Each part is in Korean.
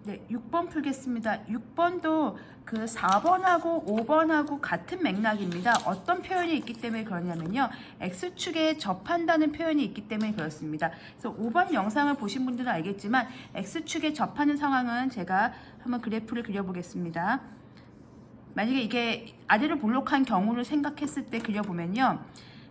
네, 6번 풀겠습니다. 6번도 그 4번하고 5번하고 같은 맥락입니다. 어떤 표현이 있기 때문에 그러냐면요. X축에 접한다는 표현이 있기 때문에 그렇습니다. 그래서 5번 영상을 보신 분들은 알겠지만 X축에 접하는 상황은 제가 한번 그래프를 그려보겠습니다. 만약에 이게 아래로 볼록한 경우를 생각했을 때 그려보면요.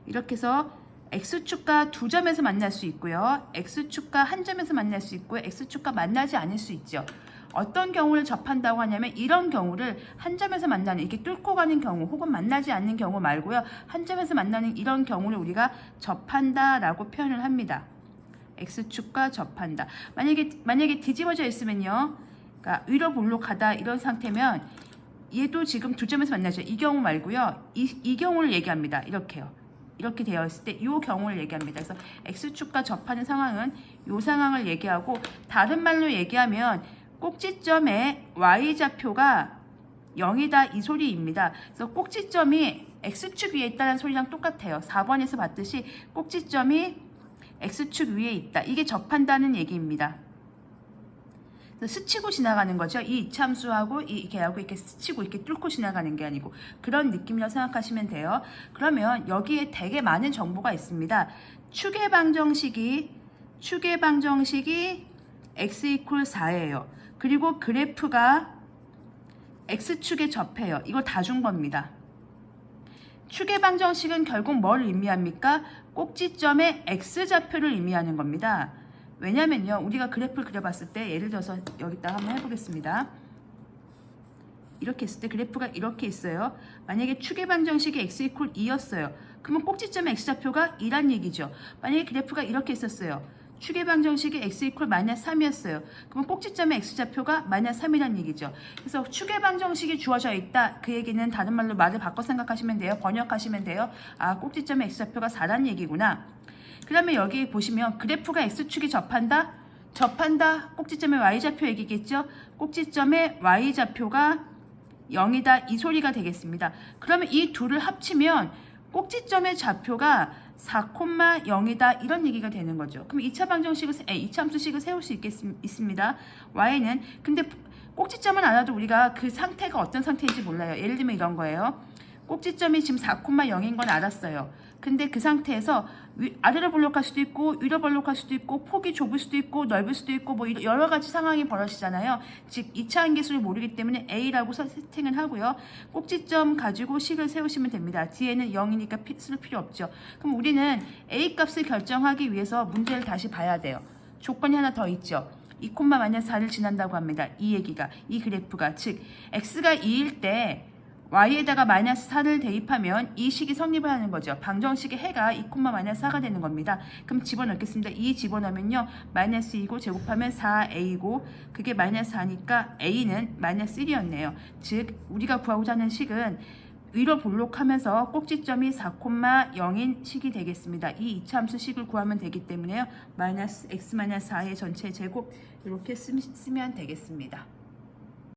이렇게 해서 X축과 두 점에서 만날 수 있고요. X축과 한 점에서 만날 수 있고요. X축과 만나지 않을 수 있죠. 어떤 경우를 접한다고 하냐면 이런 경우를 한 점에서 만나는 이렇게 뚫고 가는 경우 혹은 만나지 않는 경우 말고요. 한 점에서 만나는 이런 경우를 우리가 접한다 라고 표현을 합니다. X축과 접한다. 만약에 뒤집어져 있으면요. 그러니까 위로 볼록하다 이런 상태면 얘도 지금 두 점에서 만나죠. 이 경우 말고요. 이 경우를 얘기합니다. 이렇게요. 이렇게 되어 있을 때 이 경우를 얘기합니다. 그래서 X축과 접하는 상황은 이 상황을 얘기하고 다른 말로 얘기하면 꼭지점의 Y좌표가 0이다 이 소리입니다. 그래서 꼭지점이 X축 위에 있다는 소리랑 똑같아요. 4번에서 봤듯이 꼭지점이 X축 위에 있다. 이게 접한다는 얘기입니다. 스치고 지나가는 거죠. 이 이차함수하고 이 개하고 이렇게 스치고 이렇게 뚫고 지나가는 게 아니고 그런 느낌이라고 생각하시면 돼요. 그러면 여기에 되게 많은 정보가 있습니다. 축의 방정식이 x 이퀄 4예요. 그리고 그래프가 x축에 접해요. 이걸 다 준 겁니다. 축의 방정식은 결국 뭘 의미합니까? 꼭지점의 x좌표를 의미하는 겁니다. 왜냐면요, 우리가 그래프를 그려봤을 때 예를 들어서 여기다 한번 해보겠습니다. 이렇게 했을 때 그래프가 이렇게 있어요. 만약에 축의 방정식이 x 이퀄 2였어요. 그러면 꼭지점의 x좌표가 2란 얘기죠. 만약에 그래프가 이렇게 있었어요. 축의 방정식이 x 이퀄 마이너스 3이었어요. 그러면 꼭지점의 x좌표가 마이너스 3이란 얘기죠. 그래서 축의 방정식이 주어져 있다. 그 얘기는 다른 말로 말을 바꿔 생각하시면 돼요. 번역하시면 돼요. 아, 꼭지점의 x좌표가 4란 얘기구나. 그러면 여기 보시면 그래프가 x축이 접한다? 접한다. 꼭지점의 y좌표 얘기겠죠? 꼭지점의 y좌표가 0이다. 이 소리가 되겠습니다. 그러면 이 둘을 합치면 꼭지점의 좌표가 4,0이다. 이런 얘기가 되는 거죠. 그럼 2차 방정식을, 2차 함수식을 세울 수 있습니다. y는. 근데 꼭지점은 알아도 우리가 그 상태가 어떤 상태인지 몰라요. 예를 들면 이런 거예요. 꼭지점이 지금 4,0인 건 알았어요. 근데 그 상태에서 아래로 볼록할 수도 있고 위로 볼록할 수도 있고 폭이 좁을 수도 있고 넓을 수도 있고 뭐 여러 가지 상황이 벌어지잖아요. 즉 2차 함계수를 모르기 때문에 A라고 세팅을 하고요. 꼭지점 가지고 식을 세우시면 됩니다. 뒤에는 0이니까 쓸 필요 없죠. 그럼 우리는 A 값을 결정하기 위해서 문제를 다시 봐야 돼요. 조건이 하나 더 있죠. 2,-4를 지난다고 합니다. 이 얘기가, 이 그래프가. 즉 x가 2일 때 y에다가 마이너스 4를 대입하면 이 식이 성립을 하는 거죠. 방정식의 해가 2,-4가 되는 겁니다. 그럼 집어넣겠습니다. 2 집어넣으면요. 마이너스 2고 제곱하면 4a고 그게 마이너스 4니까 a는 마이너스 1이었네요. 즉 우리가 구하고자 하는 식은 위로 볼록하면서 꼭지점이 4,0인 식이 되겠습니다. 이 2차 함수 식을 구하면 되기 때문에요. 마이너스 x-4의 전체 제곱 이렇게 쓰면 되겠습니다.